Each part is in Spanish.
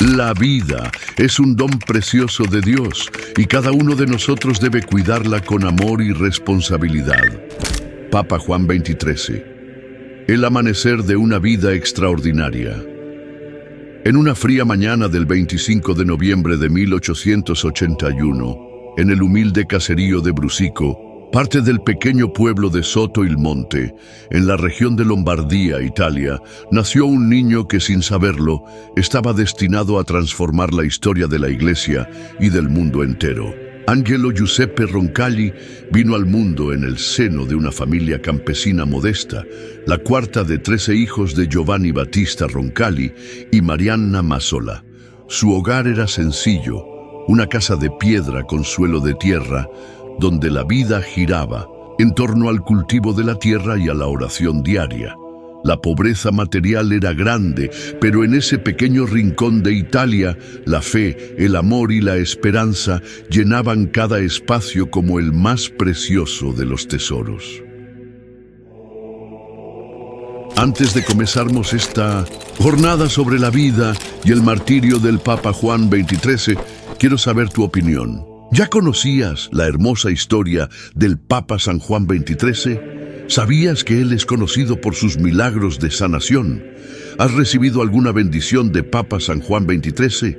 La vida es un don precioso de Dios y cada uno de nosotros debe cuidarla con amor y responsabilidad. Papa Juan 23. El amanecer de una vida extraordinaria. En una fría mañana del 25 de noviembre de 1881, en el humilde caserío de Brusico, parte del pequeño pueblo de Soto il Monte, en la región de Lombardía, Italia, nació un niño que, sin saberlo, estaba destinado a transformar la historia de la Iglesia y del mundo entero. Angelo Giuseppe Roncalli vino al mundo en el seno de una familia campesina modesta, la cuarta de 13 hijos de Giovanni Battista Roncalli y Marianna Massola. Su hogar era sencillo, una casa de piedra con suelo de tierra, donde la vida giraba en torno al cultivo de la tierra y a la oración diaria. La pobreza material era grande, pero en ese pequeño rincón de Italia, la fe, el amor y la esperanza llenaban cada espacio como el más precioso de los tesoros. Antes de comenzarmos esta jornada sobre la vida y el martirio del Papa Juan 23, quiero saber tu opinión. ¿Ya conocías la hermosa historia del Papa San Juan 23? ¿Sabías que él es conocido por sus milagros de sanación? ¿Has recibido alguna bendición de Papa San Juan 23?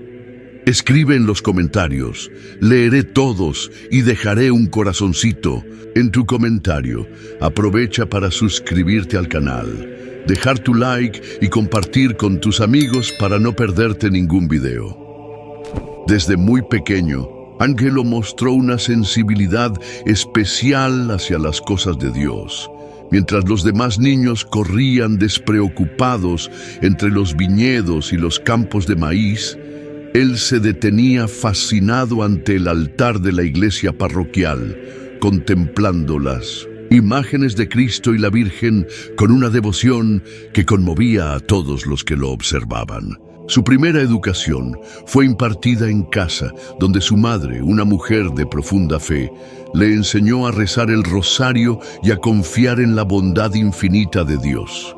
Escribe en los comentarios. Leeré todos y dejaré un corazoncito en tu comentario. Aprovecha para suscribirte al canal, dejar tu like y compartir con tus amigos para no perderte ningún video. Desde muy pequeño, Angelo mostró una sensibilidad especial hacia las cosas de Dios. Mientras los demás niños corrían despreocupados entre los viñedos y los campos de maíz, él se detenía fascinado ante el altar de la iglesia parroquial, contemplando las imágenes de Cristo y la Virgen con una devoción que conmovía a todos los que lo observaban. Su primera educación fue impartida en casa, donde su madre, una mujer de profunda fe, le enseñó a rezar el rosario y a confiar en la bondad infinita de Dios.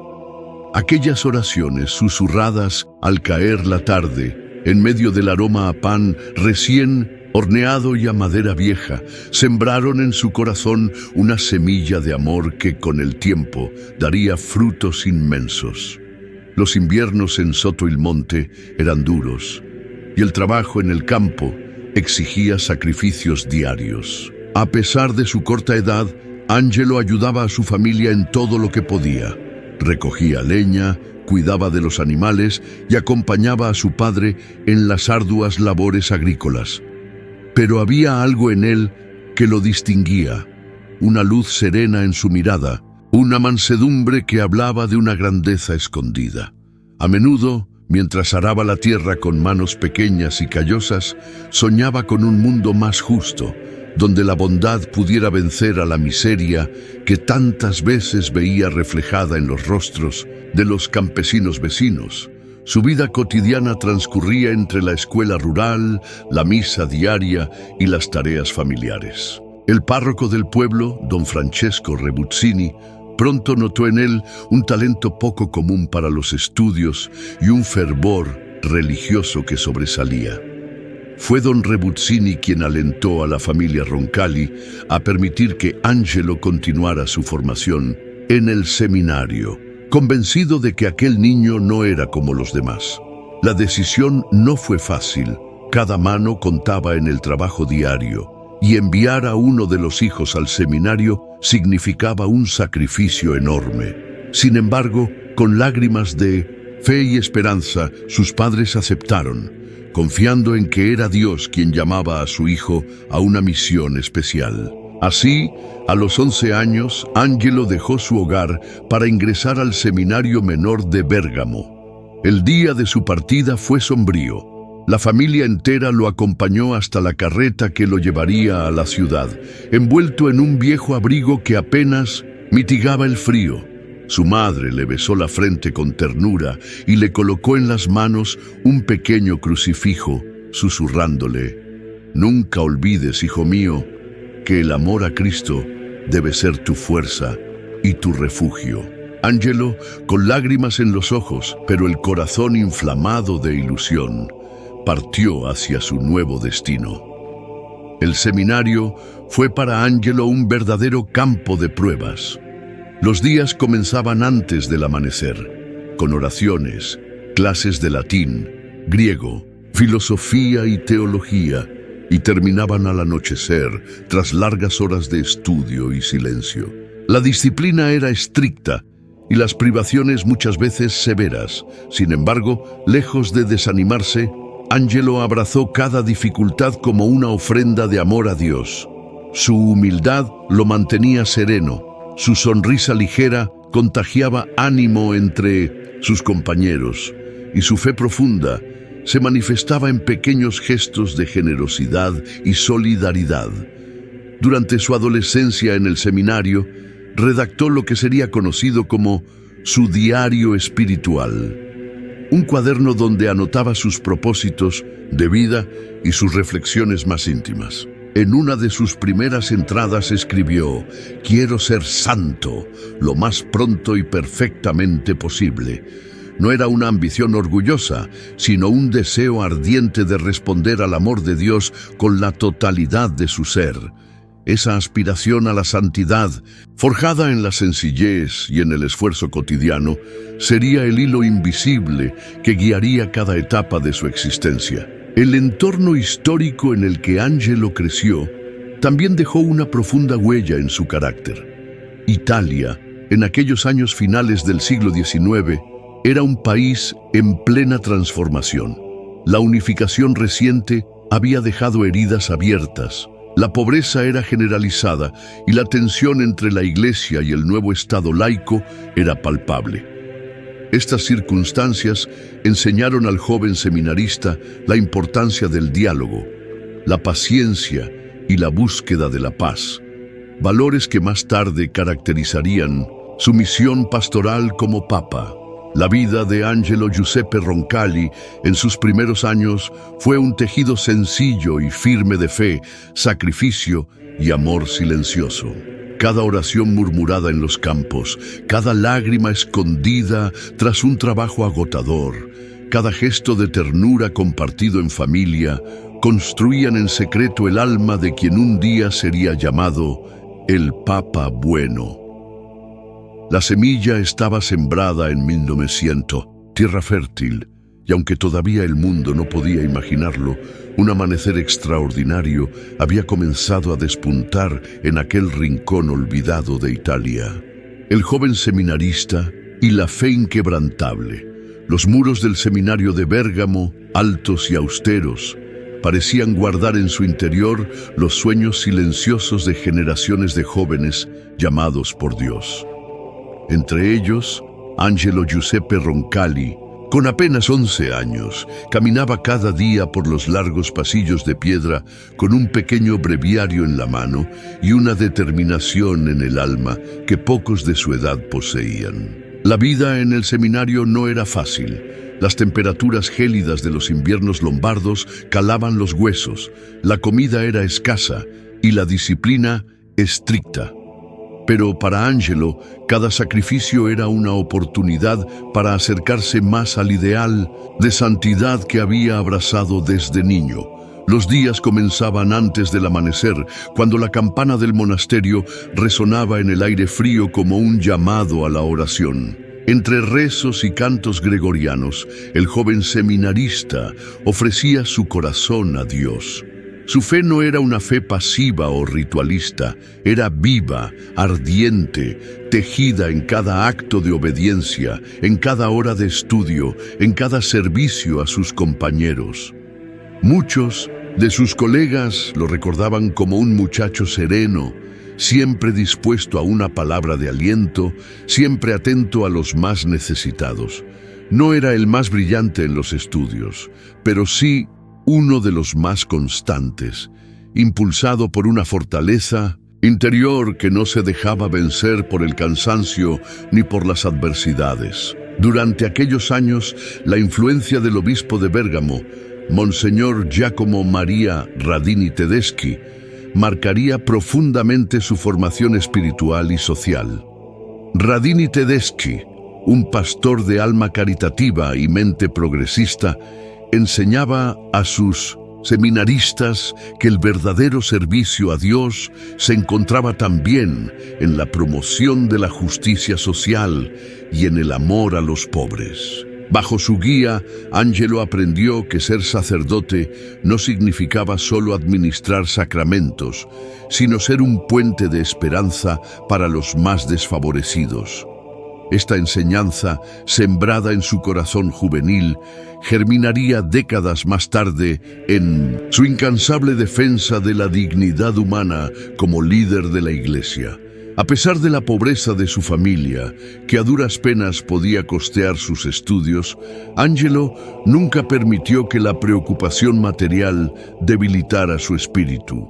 Aquellas oraciones susurradas al caer la tarde, en medio del aroma a pan recién horneado y a madera vieja, sembraron en su corazón una semilla de amor que con el tiempo daría frutos inmensos. Los inviernos en Soto il Monte eran duros y el trabajo en el campo exigía sacrificios diarios. A pesar de su corta edad, Angelo ayudaba a su familia en todo lo que podía. Recogía leña, cuidaba de los animales y acompañaba a su padre en las arduas labores agrícolas. Pero había algo en él que lo distinguía, una luz serena en su mirada, una mansedumbre que hablaba de una grandeza escondida. A menudo, mientras araba la tierra con manos pequeñas y callosas, soñaba con un mundo más justo, donde la bondad pudiera vencer a la miseria que tantas veces veía reflejada en los rostros de los campesinos vecinos. Su vida cotidiana transcurría entre la escuela rural, la misa diaria y las tareas familiares. El párroco del pueblo, don Francesco Rebuzzini, pronto notó en él un talento poco común para los estudios y un fervor religioso que sobresalía. Fue don Rebuzzini quien alentó a la familia Roncalli a permitir que Angelo continuara su formación en el seminario, convencido de que aquel niño no era como los demás. La decisión no fue fácil. Cada mano contaba en el trabajo diario, y enviar a uno de los hijos al seminario significaba un sacrificio enorme. Sin embargo, con lágrimas de fe y esperanza, sus padres aceptaron, confiando en que era Dios quien llamaba a su hijo a una misión especial. Así, a los 11 años, Angelo dejó su hogar para ingresar al seminario menor de Bérgamo. El día de su partida fue sombrío. La familia entera lo acompañó hasta la carreta que lo llevaría a la ciudad, envuelto en un viejo abrigo que apenas mitigaba el frío. Su madre le besó la frente con ternura y le colocó en las manos un pequeño crucifijo, susurrándole: «Nunca olvides, hijo mío, que el amor a Cristo debe ser tu fuerza y tu refugio». Angelo, con lágrimas en los ojos, pero el corazón inflamado de ilusión, partió hacia su nuevo destino. El seminario fue para Angelo un verdadero campo de pruebas. Los días comenzaban antes del amanecer, con oraciones, clases de latín, griego, filosofía y teología, y terminaban al anochecer, tras largas horas de estudio y silencio. La disciplina era estricta y las privaciones muchas veces severas. Sin embargo, lejos de desanimarse, Angelo abrazó cada dificultad como una ofrenda de amor a Dios. Su humildad lo mantenía sereno, su sonrisa ligera contagiaba ánimo entre sus compañeros, y su fe profunda se manifestaba en pequeños gestos de generosidad y solidaridad. Durante su adolescencia en el seminario, redactó lo que sería conocido como su diario espiritual, un cuaderno donde anotaba sus propósitos de vida y sus reflexiones más íntimas. En una de sus primeras entradas escribió: «Quiero ser santo lo más pronto y perfectamente posible». No era una ambición orgullosa, sino un deseo ardiente de responder al amor de Dios con la totalidad de su ser. Esa aspiración a la santidad, forjada en la sencillez y en el esfuerzo cotidiano, sería el hilo invisible que guiaría cada etapa de su existencia. El entorno histórico en el que Angelo creció también dejó una profunda huella en su carácter. Italia, en aquellos años finales del siglo XIX, era un país en plena transformación. La unificación reciente había dejado heridas abiertas. La pobreza era generalizada y la tensión entre la Iglesia y el nuevo Estado laico era palpable. Estas circunstancias enseñaron al joven seminarista la importancia del diálogo, la paciencia y la búsqueda de la paz, valores que más tarde caracterizarían su misión pastoral como papa. La vida de Angelo Giuseppe Roncalli en sus primeros años fue un tejido sencillo y firme de fe, sacrificio y amor silencioso. Cada oración murmurada en los campos, cada lágrima escondida tras un trabajo agotador, cada gesto de ternura compartido en familia, construían en secreto el alma de quien un día sería llamado el Papa Bueno. La semilla estaba sembrada en 1900, tierra fértil, y aunque todavía el mundo no podía imaginarlo, un amanecer extraordinario había comenzado a despuntar en aquel rincón olvidado de Italia. El joven seminarista y la fe inquebrantable. Los muros del seminario de Bérgamo, altos y austeros, parecían guardar en su interior los sueños silenciosos de generaciones de jóvenes llamados por Dios. Entre ellos, Angelo Giuseppe Roncalli, con apenas 11 años, caminaba cada día por los largos pasillos de piedra con un pequeño breviario en la mano y una determinación en el alma que pocos de su edad poseían. La vida en el seminario no era fácil. Las temperaturas gélidas de los inviernos lombardos calaban los huesos, la comida era escasa y la disciplina estricta. Pero para Angelo, cada sacrificio era una oportunidad para acercarse más al ideal de santidad que había abrazado desde niño. Los días comenzaban antes del amanecer, cuando la campana del monasterio resonaba en el aire frío como un llamado a la oración. Entre rezos y cantos gregorianos, el joven seminarista ofrecía su corazón a Dios. Su fe no era una fe pasiva o ritualista, era viva, ardiente, tejida en cada acto de obediencia, en cada hora de estudio, en cada servicio a sus compañeros. Muchos de sus colegas lo recordaban como un muchacho sereno, siempre dispuesto a una palabra de aliento, siempre atento a los más necesitados. No era el más brillante en los estudios, pero sí uno de los más constantes, impulsado por una fortaleza interior que no se dejaba vencer por el cansancio ni por las adversidades. Durante aquellos años, la influencia del obispo de Bérgamo, Monseñor Giacomo Maria Radini Tedeschi, marcaría profundamente su formación espiritual y social. Radini Tedeschi, un pastor de alma caritativa y mente progresista, enseñaba a sus seminaristas que el verdadero servicio a Dios se encontraba también en la promoción de la justicia social y en el amor a los pobres. Bajo su guía, Angelo aprendió que ser sacerdote no significaba solo administrar sacramentos, sino ser un puente de esperanza para los más desfavorecidos. Esta enseñanza, sembrada en su corazón juvenil, germinaría décadas más tarde en su incansable defensa de la dignidad humana como líder de la Iglesia. A pesar de la pobreza de su familia, que a duras penas podía costear sus estudios, Angelo nunca permitió que la preocupación material debilitara su espíritu.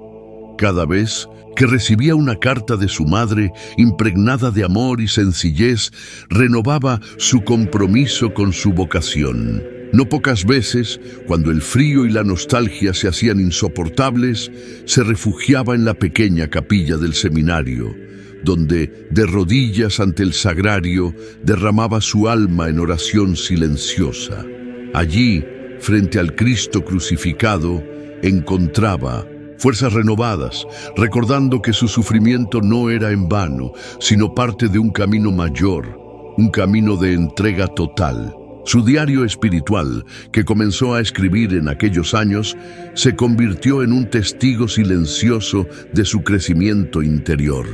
Cada vez que recibía una carta de su madre impregnada de amor y sencillez, renovaba su compromiso con su vocación. No pocas veces, cuando el frío y la nostalgia se hacían insoportables, se refugiaba en la pequeña capilla del seminario, donde, de rodillas ante el sagrario, derramaba su alma en oración silenciosa. Allí, frente al Cristo crucificado, encontraba fuerzas renovadas, recordando que su sufrimiento no era en vano, sino parte de un camino mayor, un camino de entrega total. Su diario espiritual, que comenzó a escribir en aquellos años, se convirtió en un testigo silencioso de su crecimiento interior.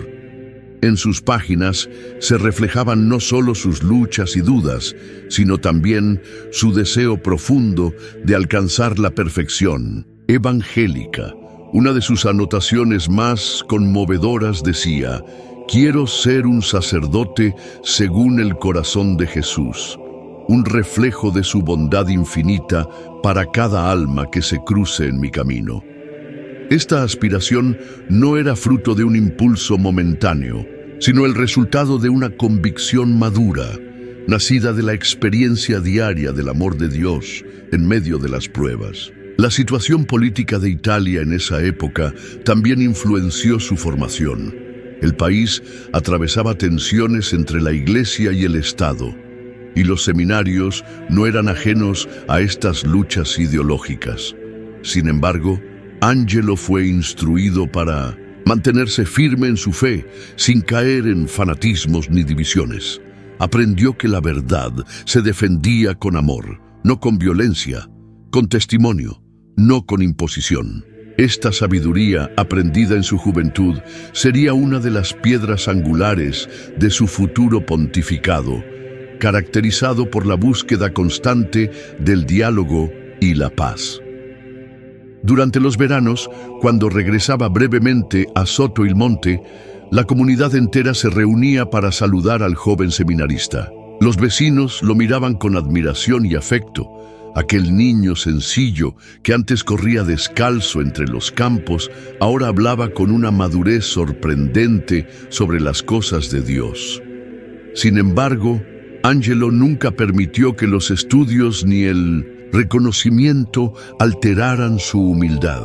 En sus páginas se reflejaban no solo sus luchas y dudas, sino también su deseo profundo de alcanzar la perfección evangélica. Una de sus anotaciones más conmovedoras decía: «Quiero ser un sacerdote según el corazón de Jesús, un reflejo de su bondad infinita para cada alma que se cruce en mi camino». Esta aspiración no era fruto de un impulso momentáneo, sino el resultado de una convicción madura, nacida de la experiencia diaria del amor de Dios en medio de las pruebas. La situación política de Italia en esa época también influenció su formación. El país atravesaba tensiones entre la Iglesia y el Estado, y los seminarios no eran ajenos a estas luchas ideológicas. Sin embargo, Angelo fue instruido para mantenerse firme en su fe, sin caer en fanatismos ni divisiones. Aprendió que la verdad se defendía con amor, no con violencia, con testimonio, no con imposición. Esta sabiduría, aprendida en su juventud, sería una de las piedras angulares de su futuro pontificado, caracterizado por la búsqueda constante del diálogo y la paz. Durante los veranos, cuando regresaba brevemente a Soto il Monte, la comunidad entera se reunía para saludar al joven seminarista. Los vecinos lo miraban con admiración y afecto. Aquel niño sencillo que antes corría descalzo entre los campos, ahora hablaba con una madurez sorprendente sobre las cosas de Dios. Sin embargo, Angelo nunca permitió que los estudios ni el reconocimiento alteraran su humildad.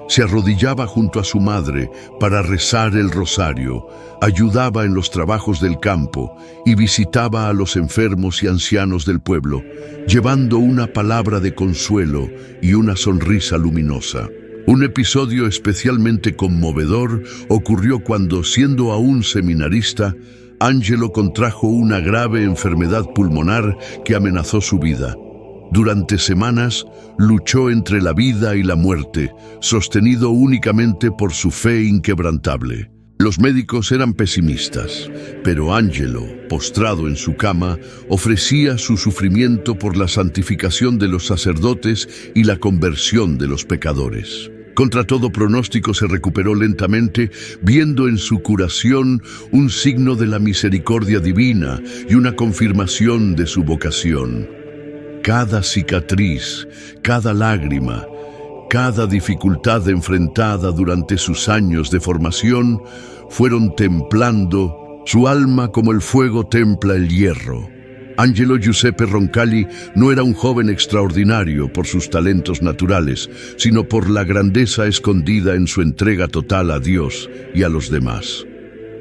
Se arrodillaba junto a su madre para rezar el rosario, ayudaba en los trabajos del campo y visitaba a los enfermos y ancianos del pueblo, llevando una palabra de consuelo y una sonrisa luminosa. Un episodio especialmente conmovedor ocurrió cuando, siendo aún seminarista, Angelo contrajo una grave enfermedad pulmonar que amenazó su vida. Durante semanas luchó entre la vida y la muerte, sostenido únicamente por su fe inquebrantable. Los médicos eran pesimistas, pero Angelo, postrado en su cama, ofrecía su sufrimiento por la santificación de los sacerdotes y la conversión de los pecadores. Contra todo pronóstico se recuperó lentamente, viendo en su curación un signo de la misericordia divina y una confirmación de su vocación. Cada cicatriz, cada lágrima, cada dificultad enfrentada durante sus años de formación fueron templando su alma como el fuego templa el hierro. Angelo Giuseppe Roncalli no era un joven extraordinario por sus talentos naturales, sino por la grandeza escondida en su entrega total a Dios y a los demás.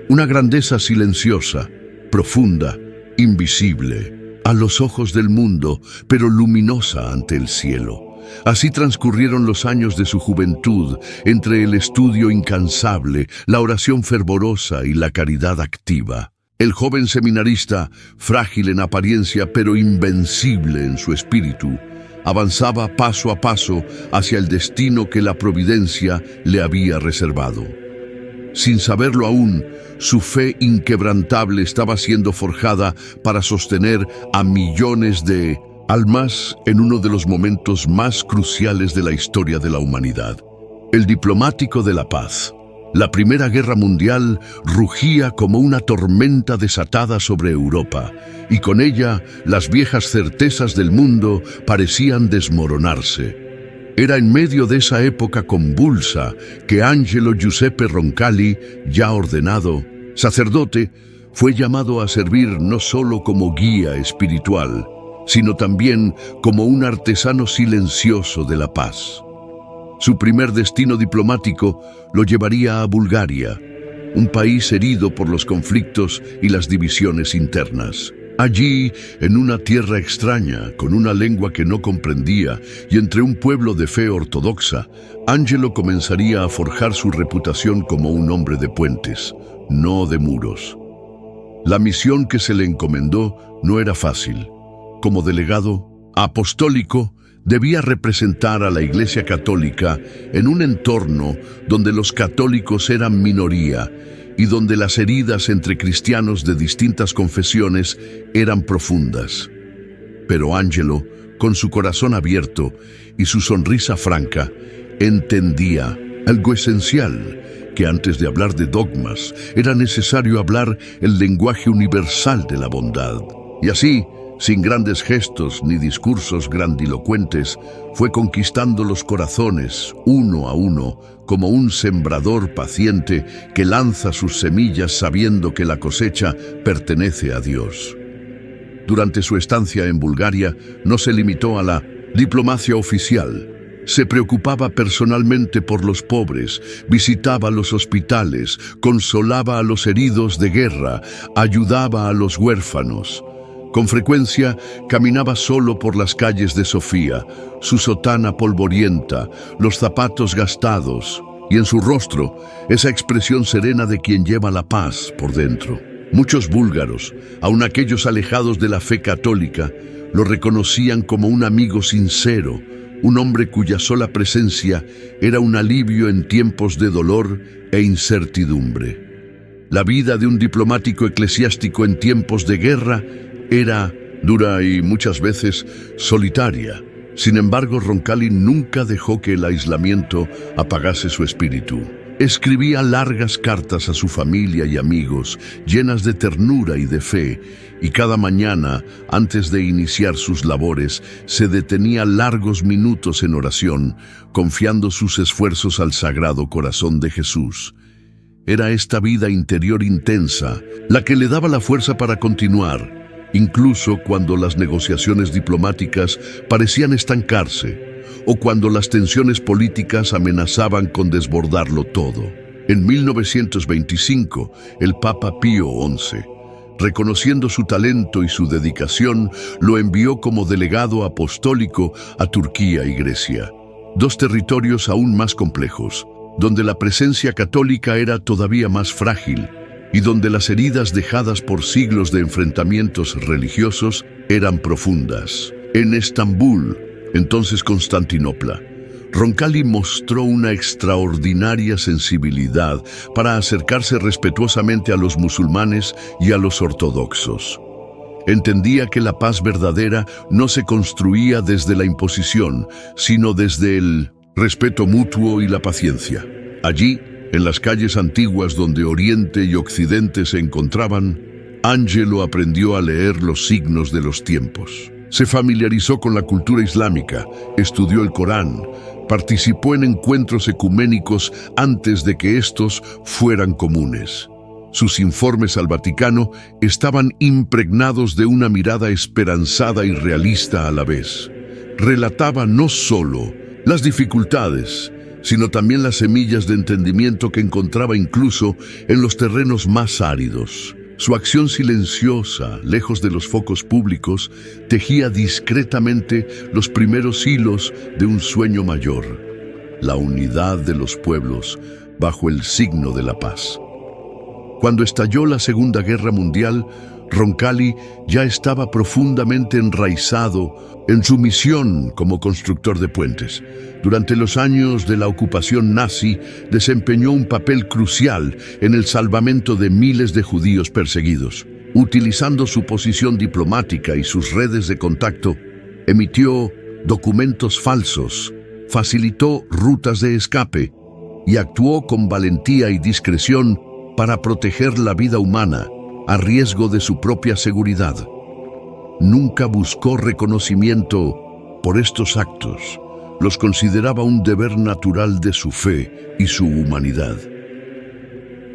Una grandeza silenciosa, profunda, invisible. a los ojos del mundo, pero luminosa ante el cielo. Así transcurrieron los años de su juventud, entre el estudio incansable, la oración fervorosa y la caridad activa. El joven seminarista, frágil en apariencia pero invencible en su espíritu, avanzaba paso a paso hacia el destino que la providencia le había reservado. Sin saberlo aún, su fe inquebrantable estaba siendo forjada para sostener a millones de almas en uno de los momentos más cruciales de la historia de la humanidad. El diplomático de la paz. La Primera Guerra Mundial rugía como una tormenta desatada sobre Europa, y con ella las viejas certezas del mundo parecían desmoronarse. Era en medio de esa época convulsa que Angelo Giuseppe Roncalli, ya ordenado sacerdote, fue llamado a servir no solo como guía espiritual, sino también como un artesano silencioso de la paz. Su primer destino diplomático lo llevaría a Bulgaria, un país herido por los conflictos y las divisiones internas. Allí, en una tierra extraña, con una lengua que no comprendía y entre un pueblo de fe ortodoxa, Angelo comenzaría a forjar su reputación como un hombre de puentes, no de muros. La misión que se le encomendó no era fácil. Como delegado apostólico, debía representar a la Iglesia Católica en un entorno donde los católicos eran minoría y donde las heridas entre cristianos de distintas confesiones eran profundas. Pero Angelo, con su corazón abierto y su sonrisa franca, entendía algo esencial, que antes de hablar de dogmas, era necesario hablar el lenguaje universal de la bondad. Y así, sin grandes gestos ni discursos grandilocuentes, fue conquistando los corazones, uno a uno, como un sembrador paciente que lanza sus semillas sabiendo que la cosecha pertenece a Dios. Durante su estancia en Bulgaria, no se limitó a la diplomacia oficial. Se preocupaba personalmente por los pobres, visitaba los hospitales, consolaba a los heridos de guerra, ayudaba a los huérfanos. Con frecuencia caminaba solo por las calles de Sofía, su sotana polvorienta, los zapatos gastados, y en su rostro esa expresión serena de quien lleva la paz por dentro. Muchos búlgaros, aun aquellos alejados de la fe católica, lo reconocían como un amigo sincero, un hombre cuya sola presencia era un alivio en tiempos de dolor e incertidumbre. La vida de un diplomático eclesiástico en tiempos de guerra era dura y muchas veces solitaria. Sin embargo, Roncalli nunca dejó que el aislamiento apagase su espíritu. Escribía largas cartas a su familia y amigos, llenas de ternura y de fe, y cada mañana, antes de iniciar sus labores, se detenía largos minutos en oración, confiando sus esfuerzos al Sagrado Corazón de Jesús. Era esta vida interior intensa la que le daba la fuerza para continuar, incluso cuando las negociaciones diplomáticas parecían estancarse o cuando las tensiones políticas amenazaban con desbordarlo todo. En 1925, el Papa Pío XI, reconociendo su talento y su dedicación, lo envió como delegado apostólico a Turquía y Grecia, dos territorios aún más complejos, donde la presencia católica era todavía más frágil y donde las heridas dejadas por siglos de enfrentamientos religiosos eran profundas. En Estambul, entonces Constantinopla, Roncalli mostró una extraordinaria sensibilidad para acercarse respetuosamente a los musulmanes y a los ortodoxos. Entendía que la paz verdadera no se construía desde la imposición, sino desde el respeto mutuo y la paciencia. Allí, en las calles antiguas donde Oriente y Occidente se encontraban, Angelo aprendió a leer los signos de los tiempos. Se familiarizó con la cultura islámica, estudió el Corán, participó en encuentros ecuménicos antes de que estos fueran comunes. Sus informes al Vaticano estaban impregnados de una mirada esperanzada y realista a la vez. Relataba no solo las dificultades, sino también las semillas de entendimiento que encontraba incluso en los terrenos más áridos. Su acción silenciosa, lejos de los focos públicos, tejía discretamente los primeros hilos de un sueño mayor: la unidad de los pueblos bajo el signo de la paz. Cuando estalló la Segunda Guerra Mundial, Roncalli ya estaba profundamente enraizado en su misión como constructor de puentes. Durante los años de la ocupación nazi, desempeñó un papel crucial en el salvamento de miles de judíos perseguidos. Utilizando su posición diplomática y sus redes de contacto, emitió documentos falsos, facilitó rutas de escape y actuó con valentía y discreción para proteger la vida humana a riesgo de su propia seguridad. Nunca buscó reconocimiento por estos actos. Los consideraba un deber natural de su fe y su humanidad.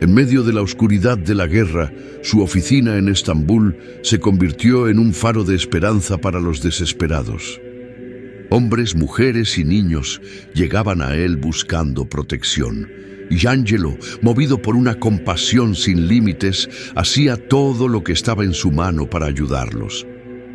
En medio de la oscuridad de la guerra, su oficina en Estambul se convirtió en un faro de esperanza para los desesperados. Hombres, mujeres y niños llegaban a él buscando protección. Y Angelo, movido por una compasión sin límites, hacía todo lo que estaba en su mano para ayudarlos.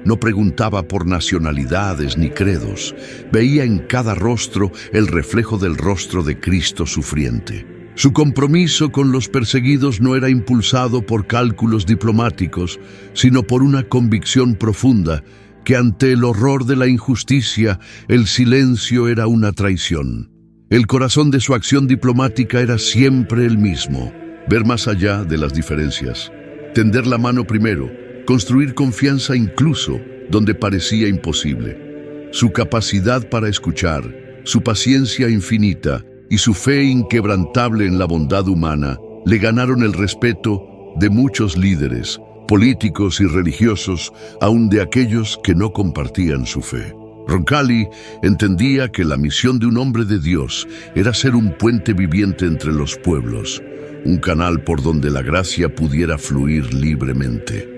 No preguntaba por nacionalidades ni credos. Veía en cada rostro el reflejo del rostro de Cristo sufriente. Su compromiso con los perseguidos no era impulsado por cálculos diplomáticos, sino por una convicción profunda que ante el horror de la injusticia, el silencio era una traición. El corazón de su acción diplomática era siempre el mismo: ver más allá de las diferencias, tender la mano primero, construir confianza incluso donde parecía imposible. Su capacidad para escuchar, su paciencia infinita y su fe inquebrantable en la bondad humana le ganaron el respeto de muchos líderes, políticos y religiosos, aun de aquellos que no compartían su fe. Roncalli entendía que la misión de un hombre de Dios era ser un puente viviente entre los pueblos, un canal por donde la gracia pudiera fluir libremente.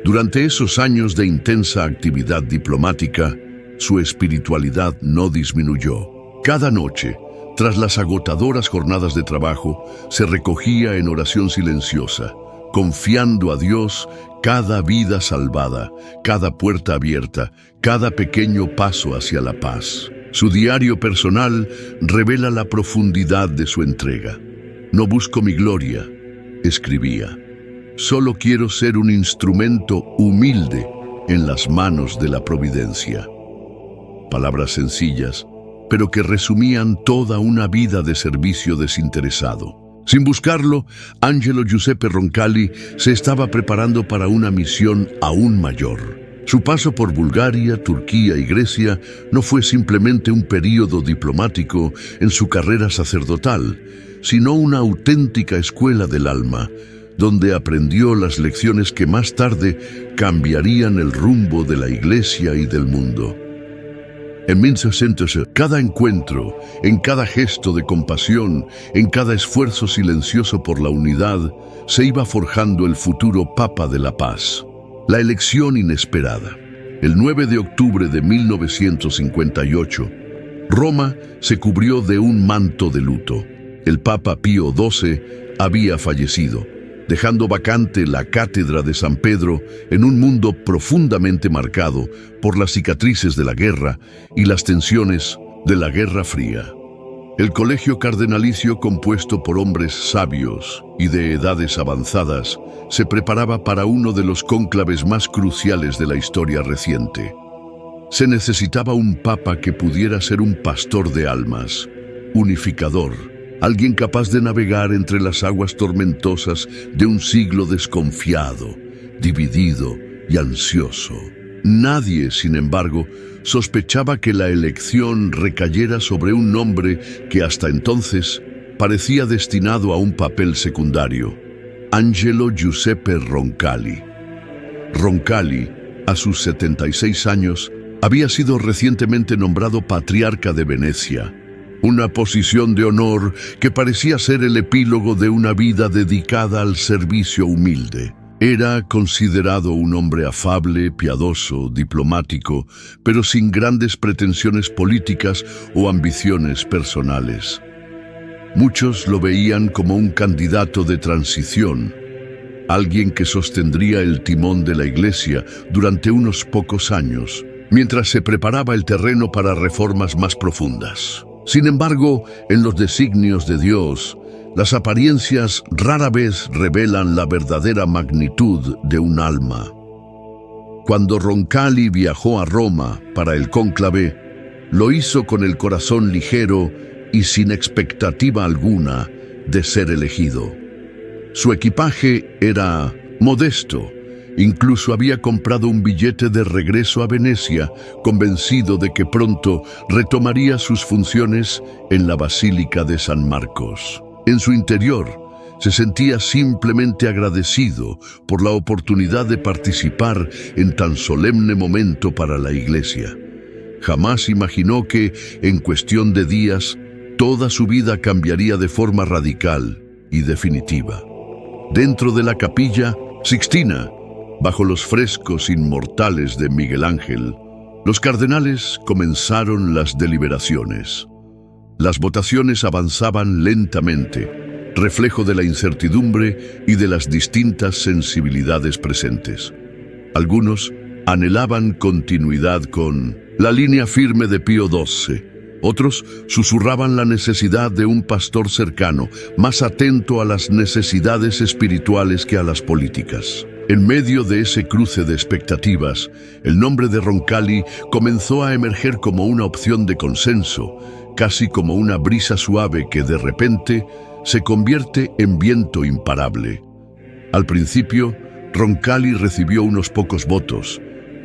Durante esos años de intensa actividad diplomática, su espiritualidad no disminuyó. Cada noche, tras las agotadoras jornadas de trabajo, se recogía en oración silenciosa, confiando a Dios cada vida salvada, cada puerta abierta, cada pequeño paso hacia la paz. Su diario personal revela la profundidad de su entrega. «No busco mi gloria», escribía. «Solo quiero ser un instrumento humilde en las manos de la providencia». Palabras sencillas, pero que resumían toda una vida de servicio desinteresado. Sin buscarlo, Angelo Giuseppe Roncalli se estaba preparando para una misión aún mayor. Su paso por Bulgaria, Turquía y Grecia no fue simplemente un período diplomático en su carrera sacerdotal, sino una auténtica escuela del alma, donde aprendió las lecciones que más tarde cambiarían el rumbo de la Iglesia y del mundo. En 1060, cada encuentro, en cada gesto de compasión, en cada esfuerzo silencioso por la unidad, se iba forjando el futuro Papa de la Paz. La elección inesperada. El 9 de octubre de 1958, Roma se cubrió de un manto de luto. El Papa Pío XII había fallecido, dejando vacante la cátedra de San Pedro en un mundo profundamente marcado por las cicatrices de la guerra y las tensiones de la Guerra Fría. El colegio cardenalicio, compuesto por hombres sabios y de edades avanzadas, se preparaba para uno de los cónclaves más cruciales de la historia reciente. Se necesitaba un papa que pudiera ser un pastor de almas, unificador, alguien capaz de navegar entre las aguas tormentosas de un siglo desconfiado, dividido y ansioso. Nadie, sin embargo, sospechaba que la elección recayera sobre un hombre que hasta entonces parecía destinado a un papel secundario: Angelo Giuseppe Roncalli. Roncalli, a sus 76 años, había sido recientemente nombrado patriarca de Venecia, una posición de honor que parecía ser el epílogo de una vida dedicada al servicio humilde. Era considerado un hombre afable, piadoso, diplomático, pero sin grandes pretensiones políticas o ambiciones personales. Muchos lo veían como un candidato de transición, alguien que sostendría el timón de la Iglesia durante unos pocos años, mientras se preparaba el terreno para reformas más profundas. Sin embargo, en los designios de Dios, las apariencias rara vez revelan la verdadera magnitud de un alma. Cuando Roncalli viajó a Roma para el cónclave, lo hizo con el corazón ligero y sin expectativa alguna de ser elegido. Su equipaje era modesto. Incluso había comprado un billete de regreso a Venecia, convencido de que pronto retomaría sus funciones en la Basílica de San Marcos. En su interior, se sentía simplemente agradecido por la oportunidad de participar en tan solemne momento para la Iglesia. Jamás imaginó que, en cuestión de días, toda su vida cambiaría de forma radical y definitiva. Dentro de la Capilla Sixtina, bajo los frescos inmortales de Miguel Ángel, los cardenales comenzaron las deliberaciones. Las votaciones avanzaban lentamente, reflejo de la incertidumbre y de las distintas sensibilidades presentes. Algunos anhelaban continuidad con la línea firme de Pío XII. Otros susurraban la necesidad de un pastor cercano, más atento a las necesidades espirituales que a las políticas. En medio de ese cruce de expectativas, el nombre de Roncalli comenzó a emerger como una opción de consenso, casi como una brisa suave que de repente se convierte en viento imparable. Al principio, Roncalli recibió unos pocos votos,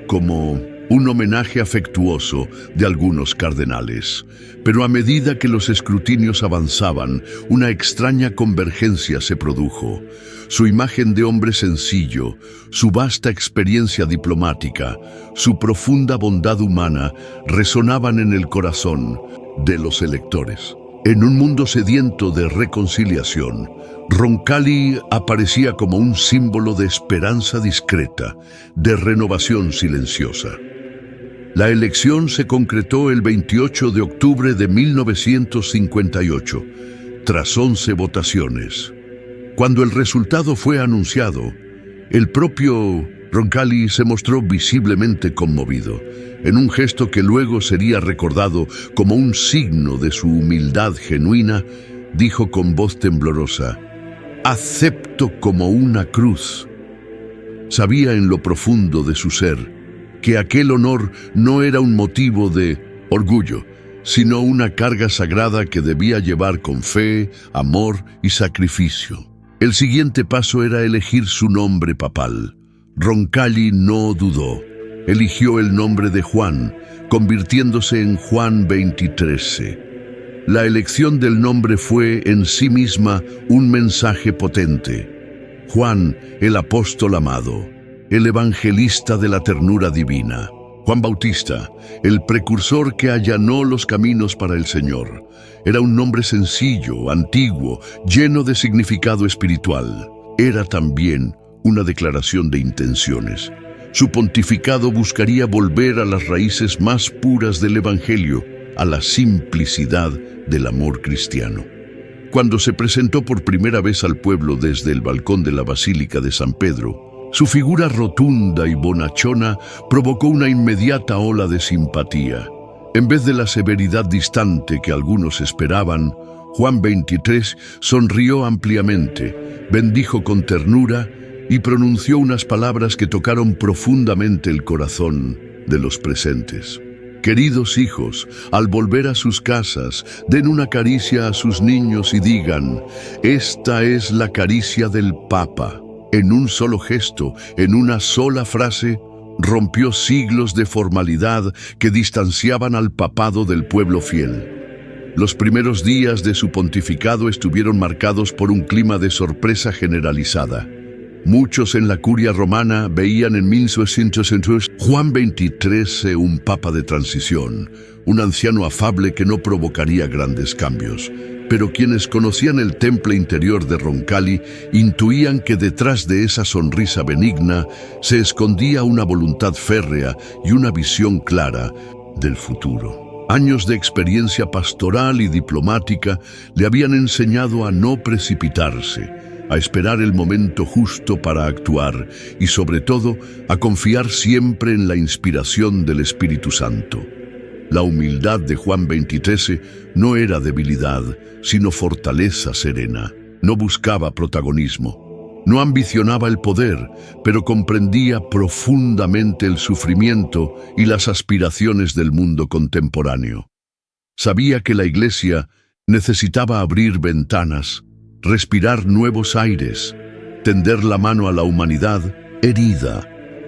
como un homenaje afectuoso de algunos cardenales. Pero a medida que los escrutinios avanzaban, una extraña convergencia se produjo. Su imagen de hombre sencillo, su vasta experiencia diplomática, su profunda bondad humana resonaban en el corazón de los electores. En un mundo sediento de reconciliación, Roncalli aparecía como un símbolo de esperanza discreta, de renovación silenciosa. La elección se concretó el 28 de octubre de 1958, tras 11 votaciones. Cuando el resultado fue anunciado, el propio Roncalli se mostró visiblemente conmovido, en un gesto que luego sería recordado como un signo de su humildad genuina. Dijo con voz temblorosa: «Acepto como una cruz». Sabía en lo profundo de su ser que aquel honor no era un motivo de orgullo, sino una carga sagrada que debía llevar con fe, amor y sacrificio. El siguiente paso era elegir su nombre papal. Roncalli no dudó. Eligió el nombre de Juan, convirtiéndose en Juan XXIII. La elección del nombre fue en sí misma un mensaje potente. Juan, el apóstol amado, el evangelista de la ternura divina. Juan Bautista, el precursor que allanó los caminos para el Señor. Era un nombre sencillo, antiguo, lleno de significado espiritual. Era también una declaración de intenciones. Su pontificado buscaría volver a las raíces más puras del Evangelio, a la simplicidad del amor cristiano. Cuando se presentó por primera vez al pueblo desde el balcón de la Basílica de San Pedro, su figura rotunda y bonachona provocó una inmediata ola de simpatía. En vez de la severidad distante que algunos esperaban, Juan XXIII sonrió ampliamente, bendijo con ternura y pronunció unas palabras que tocaron profundamente el corazón de los presentes. Queridos hijos, al volver a sus casas, den una caricia a sus niños y digan: esta es la caricia del Papa. En un solo gesto, en una sola frase, rompió siglos de formalidad que distanciaban al papado del pueblo fiel. Los primeros días de su pontificado estuvieron marcados por un clima de sorpresa generalizada. Muchos en la curia romana veían en 1900 Juan XXIII un papa de transición, un anciano afable que no provocaría grandes cambios. Pero quienes conocían el temple interior de Roncalli intuían que detrás de esa sonrisa benigna se escondía una voluntad férrea y una visión clara del futuro. Años de experiencia pastoral y diplomática le habían enseñado a no precipitarse, a esperar el momento justo para actuar y sobre todo a confiar siempre en la inspiración del Espíritu Santo. La humildad de Juan 23 no era debilidad, sino fortaleza serena. No buscaba protagonismo, no ambicionaba el poder, pero comprendía profundamente el sufrimiento y las aspiraciones del mundo contemporáneo. Sabía que la Iglesia necesitaba abrir ventanas, respirar nuevos aires, tender la mano a la humanidad herida,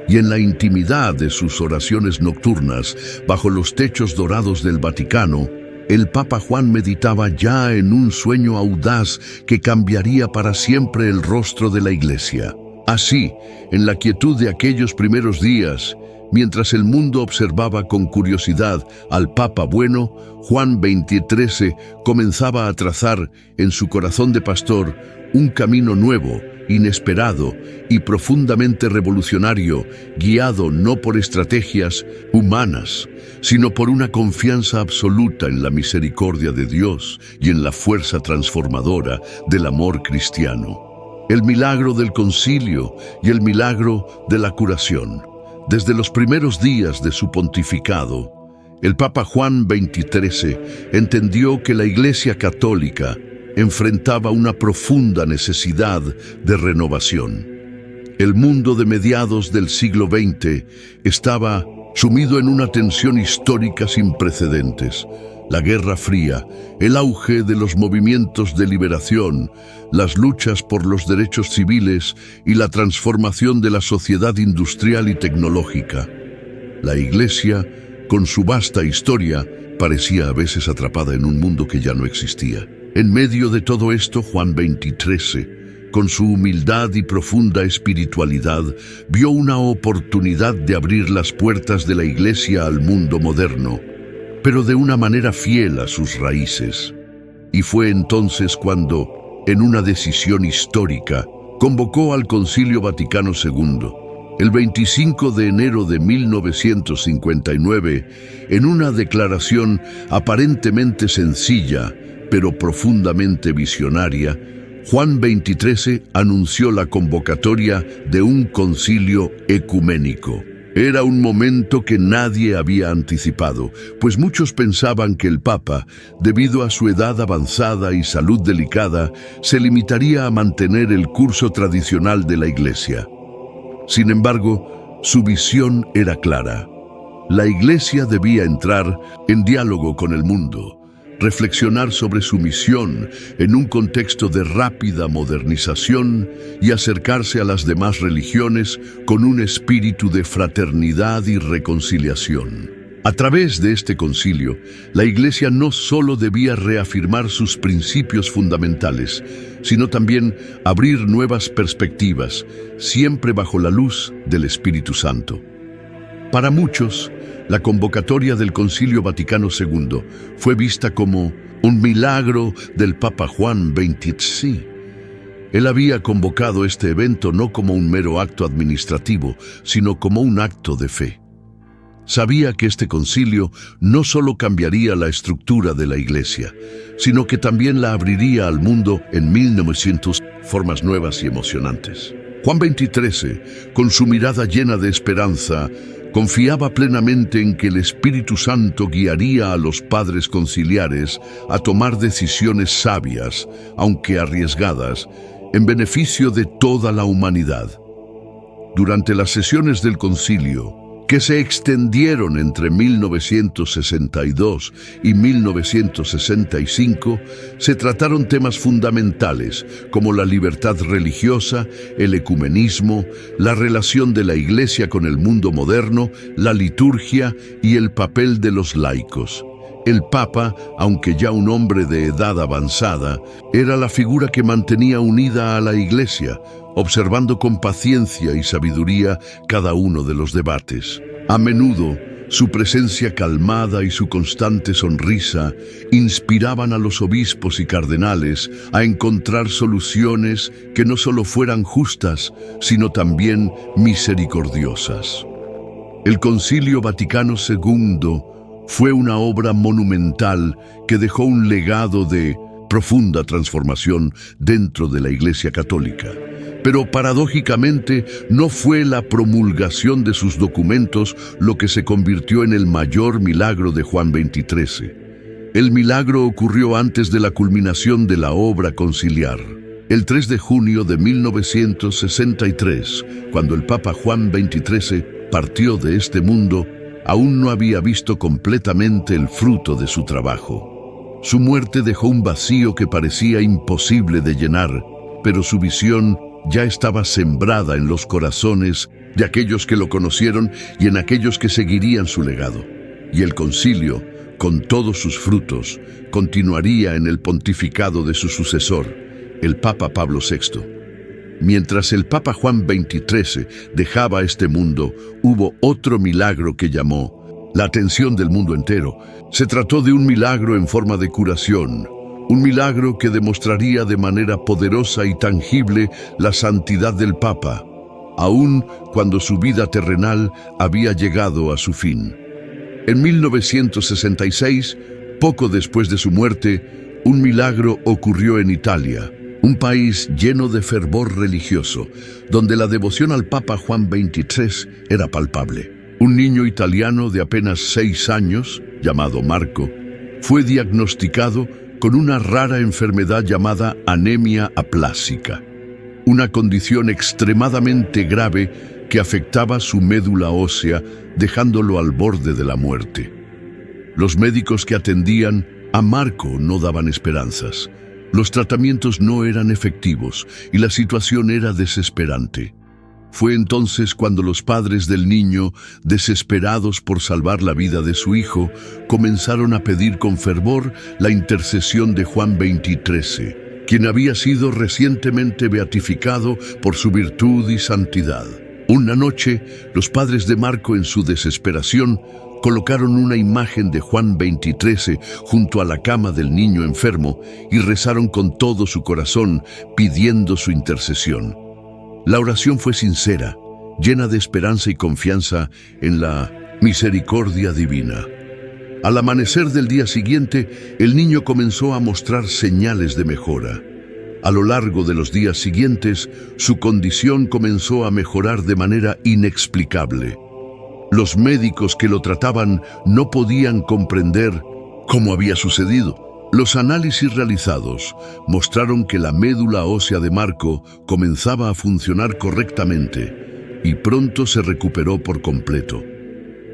y en la intimidad de sus oraciones nocturnas, bajo los techos dorados del Vaticano, el Papa Juan meditaba ya en un sueño audaz que cambiaría para siempre el rostro de la Iglesia. Así, en la quietud de aquellos primeros días, mientras el mundo observaba con curiosidad al Papa bueno, Juan 23 comenzaba a trazar en su corazón de pastor un camino nuevo, inesperado y profundamente revolucionario, guiado no por estrategias humanas, sino por una confianza absoluta en la misericordia de Dios y en la fuerza transformadora del amor cristiano. El milagro del concilio y el milagro de la curación. Desde los primeros días de su pontificado, el Papa Juan 23 entendió que la Iglesia Católica enfrentaba una profunda necesidad de renovación. El mundo de mediados del siglo XX estaba sumido en una tensión histórica sin precedentes. La Guerra Fría, el auge de los movimientos de liberación, las luchas por los derechos civiles y la transformación de la sociedad industrial y tecnológica. La Iglesia, con su vasta historia, parecía a veces atrapada en un mundo que ya no existía. En medio de todo esto, Juan 23, con su humildad y profunda espiritualidad, vio una oportunidad de abrir las puertas de la Iglesia al mundo moderno, pero de una manera fiel a sus raíces. Y fue entonces cuando, en una decisión histórica, convocó al Concilio Vaticano II, el 25 de enero de 1959, en una declaración aparentemente sencilla, pero profundamente visionaria, Juan 23 anunció la convocatoria de un concilio ecuménico. Era un momento que nadie había anticipado, pues muchos pensaban que el Papa, debido a su edad avanzada y salud delicada, se limitaría a mantener el curso tradicional de la Iglesia. Sin embargo, su visión era clara. La Iglesia debía entrar en diálogo con el mundo, reflexionar sobre su misión en un contexto de rápida modernización y acercarse a las demás religiones con un espíritu de fraternidad y reconciliación. A través de este concilio, la Iglesia no solo debía reafirmar sus principios fundamentales, sino también abrir nuevas perspectivas, siempre bajo la luz del Espíritu Santo. Para muchos, la convocatoria del Concilio Vaticano II fue vista como un milagro del Papa Juan 23. Él había convocado este evento no como un mero acto administrativo, sino como un acto de fe. Sabía que este concilio no solo cambiaría la estructura de la Iglesia, sino que también la abriría al mundo en 1900 formas nuevas y emocionantes. Juan 23, con su mirada llena de esperanza, confiaba plenamente en que el Espíritu Santo guiaría a los padres conciliares a tomar decisiones sabias, aunque arriesgadas, en beneficio de toda la humanidad. Durante las sesiones del concilio, que se extendieron entre 1962 y 1965, se trataron temas fundamentales como la libertad religiosa, el ecumenismo, la relación de la Iglesia con el mundo moderno, la liturgia y el papel de los laicos. El Papa, aunque ya un hombre de edad avanzada, era la figura que mantenía unida a la Iglesia, observando con paciencia y sabiduría cada uno de los debates. A menudo, su presencia calmada y su constante sonrisa inspiraban a los obispos y cardenales a encontrar soluciones que no solo fueran justas, sino también misericordiosas. El Concilio Vaticano II fue una obra monumental que dejó un legado de profunda transformación dentro de la Iglesia Católica. Pero paradójicamente no fue la promulgación de sus documentos lo que se convirtió en el mayor milagro de Juan XXIII. El milagro ocurrió antes de la culminación de la obra conciliar. El 3 de junio de 1963, cuando el Papa Juan XXIII partió de este mundo, aún no había visto completamente el fruto de su trabajo. Su muerte dejó un vacío que parecía imposible de llenar, pero su visión ya estaba sembrada en los corazones de aquellos que lo conocieron y en aquellos que seguirían su legado. Y el concilio, con todos sus frutos, continuaría en el pontificado de su sucesor, el Papa Pablo VI. Mientras el Papa Juan XXIII dejaba este mundo, hubo otro milagro que llamó la atención del mundo entero. Se trató de un milagro en forma de curación, un milagro que demostraría de manera poderosa y tangible la santidad del Papa, aun cuando su vida terrenal había llegado a su fin. En 1966, poco después de su muerte, un milagro ocurrió en Italia, un país lleno de fervor religioso, donde la devoción al Papa Juan XXIII era palpable. Un niño italiano de apenas 6 años, llamado Marco, fue diagnosticado con una rara enfermedad llamada anemia aplásica, una condición extremadamente grave que afectaba su médula ósea, dejándolo al borde de la muerte. Los médicos que atendían a Marco no daban esperanzas. Los tratamientos no eran efectivos y la situación era desesperante. Fue entonces cuando los padres del niño, desesperados por salvar la vida de su hijo, comenzaron a pedir con fervor la intercesión de Juan XXIII, quien había sido recientemente beatificado por su virtud y santidad. Una noche, los padres de Marco, en su desesperación, colocaron una imagen de Juan XXIII junto a la cama del niño enfermo y rezaron con todo su corazón pidiendo su intercesión. La oración fue sincera, llena de esperanza y confianza en la misericordia divina. Al amanecer del día siguiente, el niño comenzó a mostrar señales de mejora. A lo largo de los días siguientes, su condición comenzó a mejorar de manera inexplicable. Los médicos que lo trataban no podían comprender cómo había sucedido. Los análisis realizados mostraron que la médula ósea de Marco comenzaba a funcionar correctamente y pronto se recuperó por completo.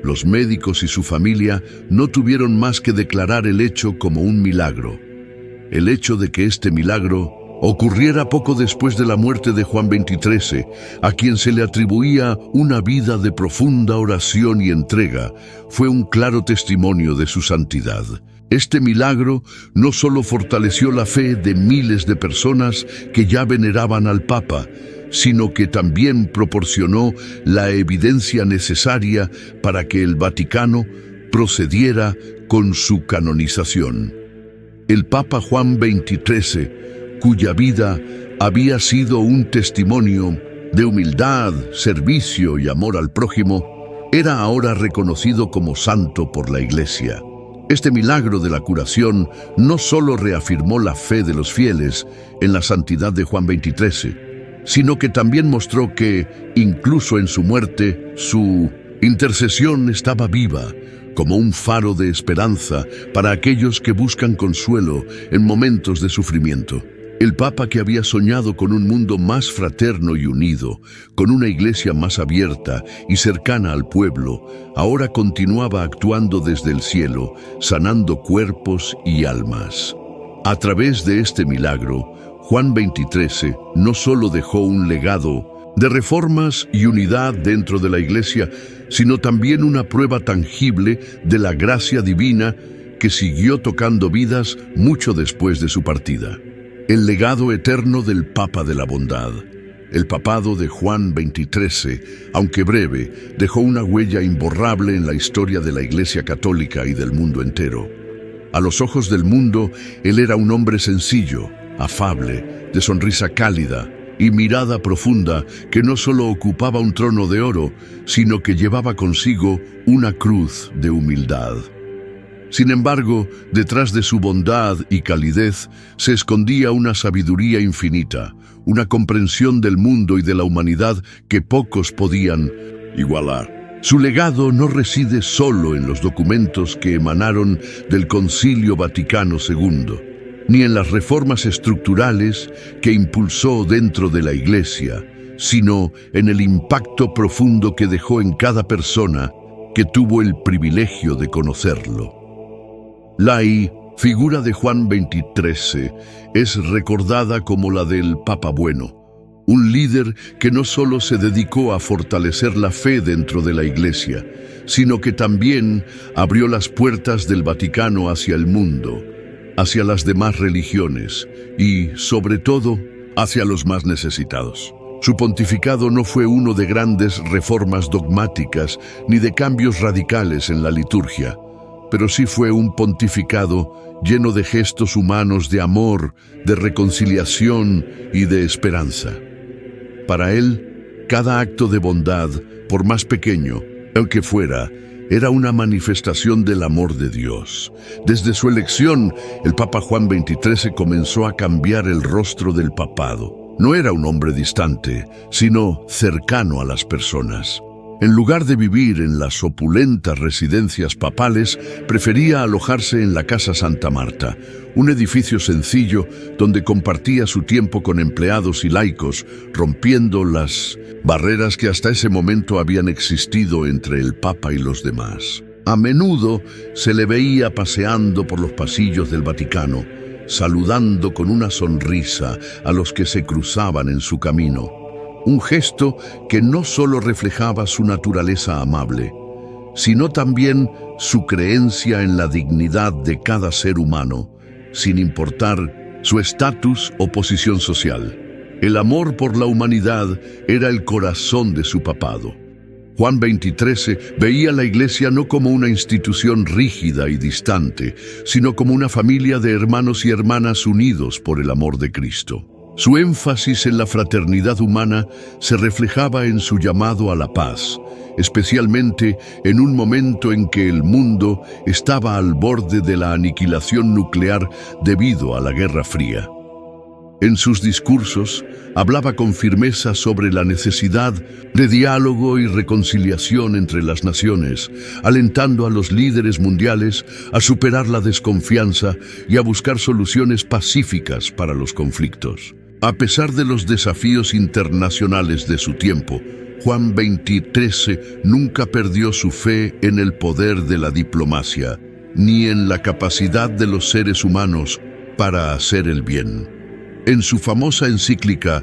Los médicos y su familia no tuvieron más que declarar el hecho como un milagro. El hecho de que este milagro ocurriera poco después de la muerte de Juan XXIII, a quien se le atribuía una vida de profunda oración y entrega, fue un claro testimonio de su santidad. Este milagro no solo fortaleció la fe de miles de personas que ya veneraban al Papa, sino que también proporcionó la evidencia necesaria para que el Vaticano procediera con su canonización. El Papa Juan XXIII, cuya vida había sido un testimonio de humildad, servicio y amor al prójimo, era ahora reconocido como santo por la Iglesia. Este milagro de la curación no solo reafirmó la fe de los fieles en la santidad de Juan XXIII, sino que también mostró que, incluso en su muerte, su intercesión estaba viva, como un faro de esperanza para aquellos que buscan consuelo en momentos de sufrimiento. El Papa, que había soñado con un mundo más fraterno y unido, con una iglesia más abierta y cercana al pueblo, ahora continuaba actuando desde el cielo, sanando cuerpos y almas. A través de este milagro, Juan XXIII no solo dejó un legado de reformas y unidad dentro de la iglesia, sino también una prueba tangible de la gracia divina que siguió tocando vidas mucho después de su partida. El legado eterno del Papa de la Bondad. El papado de Juan XXIII, aunque breve, dejó una huella imborrable en la historia de la Iglesia Católica y del mundo entero. A los ojos del mundo, él era un hombre sencillo, afable, de sonrisa cálida y mirada profunda, que no solo ocupaba un trono de oro, sino que llevaba consigo una cruz de humildad. Sin embargo, detrás de su bondad y calidez se escondía una sabiduría infinita, una comprensión del mundo y de la humanidad que pocos podían igualar. Su legado no reside solo en los documentos que emanaron del Concilio Vaticano II, ni en las reformas estructurales que impulsó dentro de la Iglesia, sino en el impacto profundo que dejó en cada persona que tuvo el privilegio de conocerlo. La figura de Juan XXIII es recordada como la del Papa Bueno, un líder que no solo se dedicó a fortalecer la fe dentro de la Iglesia, sino que también abrió las puertas del Vaticano hacia el mundo, hacia las demás religiones y, sobre todo, hacia los más necesitados. Su pontificado no fue uno de grandes reformas dogmáticas ni de cambios radicales en la liturgia, pero sí fue un pontificado lleno de gestos humanos de amor, de reconciliación y de esperanza. Para él, cada acto de bondad, por más pequeño, aunque fuera, era una manifestación del amor de Dios. Desde su elección, el Papa Juan XXIII comenzó a cambiar el rostro del papado. No era un hombre distante, sino cercano a las personas. En lugar de vivir en las opulentas residencias papales, prefería alojarse en la Casa Santa Marta, un edificio sencillo donde compartía su tiempo con empleados y laicos, rompiendo las barreras que hasta ese momento habían existido entre el Papa y los demás. A menudo se le veía paseando por los pasillos del Vaticano, saludando con una sonrisa a los que se cruzaban en su camino. Un gesto que no solo reflejaba su naturaleza amable, sino también su creencia en la dignidad de cada ser humano, sin importar su estatus o posición social. El amor por la humanidad era el corazón de su papado. Juan XXIII veía la Iglesia no como una institución rígida y distante, sino como una familia de hermanos y hermanas unidos por el amor de Cristo. Su énfasis en la fraternidad humana se reflejaba en su llamado a la paz, especialmente en un momento en que el mundo estaba al borde de la aniquilación nuclear debido a la Guerra Fría. En sus discursos, hablaba con firmeza sobre la necesidad de diálogo y reconciliación entre las naciones, alentando a los líderes mundiales a superar la desconfianza y a buscar soluciones pacíficas para los conflictos. A pesar de los desafíos internacionales de su tiempo, Juan XXIII nunca perdió su fe en el poder de la diplomacia, ni en la capacidad de los seres humanos para hacer el bien. En su famosa encíclica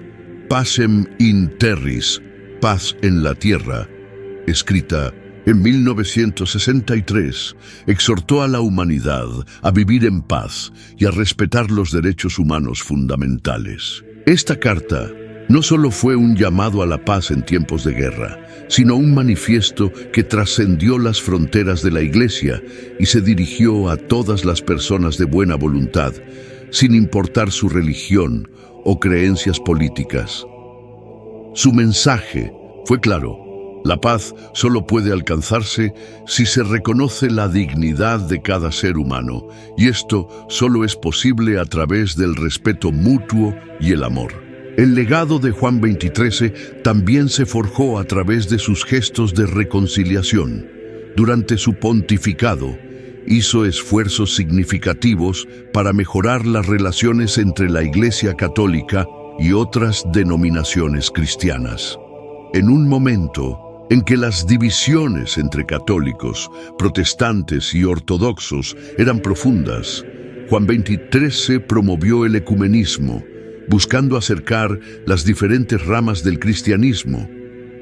Pacem in Terris, Paz en la Tierra, escrita en 1963, exhortó a la humanidad a vivir en paz y a respetar los derechos humanos fundamentales. Esta carta no solo fue un llamado a la paz en tiempos de guerra, sino un manifiesto que trascendió las fronteras de la Iglesia y se dirigió a todas las personas de buena voluntad, sin importar su religión o creencias políticas. Su mensaje fue claro: la paz solo puede alcanzarse si se reconoce la dignidad de cada ser humano, y esto solo es posible a través del respeto mutuo y el amor. El legado de Juan XXIII también se forjó a través de sus gestos de reconciliación. Durante su pontificado, hizo esfuerzos significativos para mejorar las relaciones entre la Iglesia Católica y otras denominaciones cristianas. En un momento en que las divisiones entre católicos, protestantes y ortodoxos eran profundas, Juan XXIII promovió el ecumenismo, buscando acercar las diferentes ramas del cristianismo.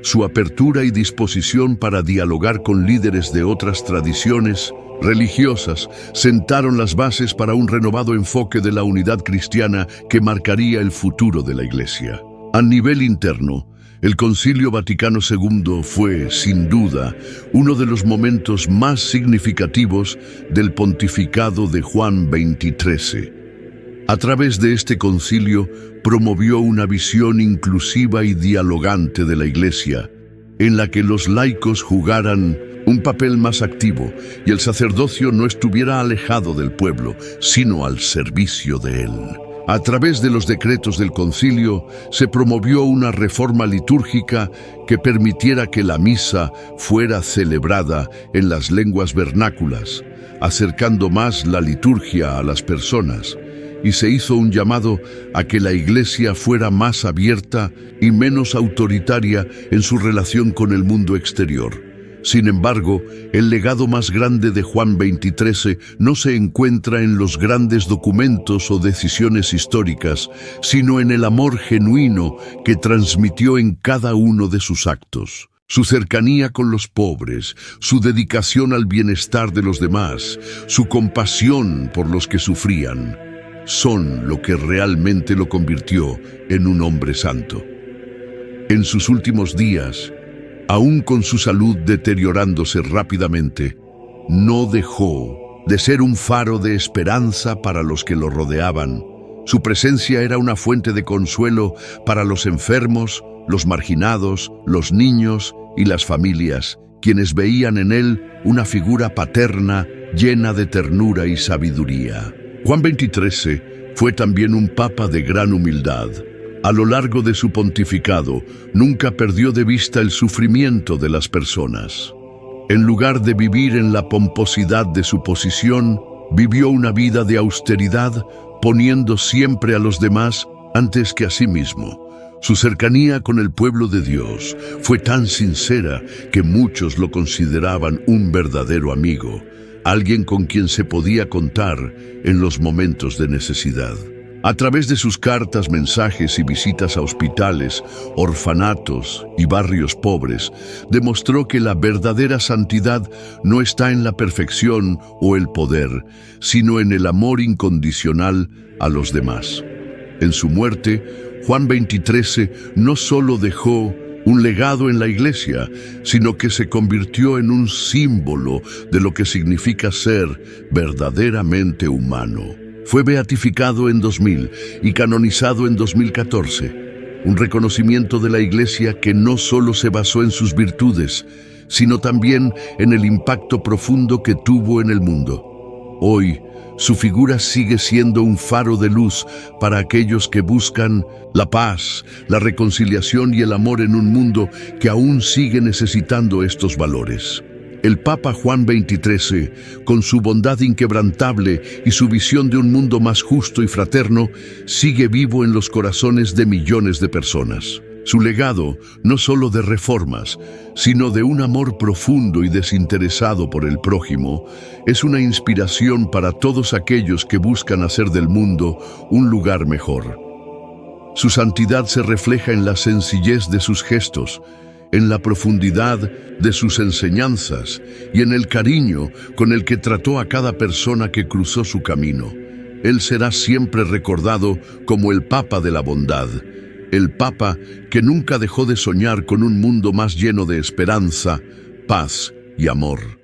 Su apertura y disposición para dialogar con líderes de otras tradiciones religiosas sentaron las bases para un renovado enfoque de la unidad cristiana que marcaría el futuro de la Iglesia. A nivel interno, el Concilio Vaticano II fue, sin duda, uno de los momentos más significativos del pontificado de Juan XXIII. A través de este concilio promovió una visión inclusiva y dialogante de la Iglesia, en la que los laicos jugaran un papel más activo, y el sacerdocio no estuviera alejado del pueblo, sino al servicio de él. A través de los decretos del concilio se promovió una reforma litúrgica que permitiera que la misa fuera celebrada en las lenguas vernáculas, acercando más la liturgia a las personas, y se hizo un llamado a que la Iglesia fuera más abierta y menos autoritaria en su relación con el mundo exterior. Sin embargo, el legado más grande de Juan 23 no se encuentra en los grandes documentos o decisiones históricas, sino en el amor genuino que transmitió en cada uno de sus actos. Su cercanía con los pobres, su dedicación al bienestar de los demás, su compasión por los que sufrían, son lo que realmente lo convirtió en un hombre santo. En sus últimos días, aún con su salud deteriorándose rápidamente, no dejó de ser un faro de esperanza para los que lo rodeaban. Su presencia era una fuente de consuelo para los enfermos, los marginados, los niños y las familias, quienes veían en él una figura paterna llena de ternura y sabiduría. Juan 23 fue también un papa de gran humildad. A lo largo de su pontificado, nunca perdió de vista el sufrimiento de las personas. En lugar de vivir en la pomposidad de su posición, vivió una vida de austeridad, poniendo siempre a los demás antes que a sí mismo. Su cercanía con el pueblo de Dios fue tan sincera que muchos lo consideraban un verdadero amigo, alguien con quien se podía contar en los momentos de necesidad. A través de sus cartas, mensajes y visitas a hospitales, orfanatos y barrios pobres, demostró que la verdadera santidad no está en la perfección o el poder, sino en el amor incondicional a los demás. En su muerte, Juan 23 no solo dejó un legado en la Iglesia, sino que se convirtió en un símbolo de lo que significa ser verdaderamente humano. Fue beatificado en 2000 y canonizado en 2014, un reconocimiento de la Iglesia que no solo se basó en sus virtudes, sino también en el impacto profundo que tuvo en el mundo. Hoy, su figura sigue siendo un faro de luz para aquellos que buscan la paz, la reconciliación y el amor en un mundo que aún sigue necesitando estos valores. El Papa Juan 23, con su bondad inquebrantable y su visión de un mundo más justo y fraterno, sigue vivo en los corazones de millones de personas. Su legado, no solo de reformas, sino de un amor profundo y desinteresado por el prójimo, es una inspiración para todos aquellos que buscan hacer del mundo un lugar mejor. Su santidad se refleja en la sencillez de sus gestos, en la profundidad de sus enseñanzas y en el cariño con el que trató a cada persona que cruzó su camino. Él será siempre recordado como el Papa de la bondad, el Papa que nunca dejó de soñar con un mundo más lleno de esperanza, paz y amor.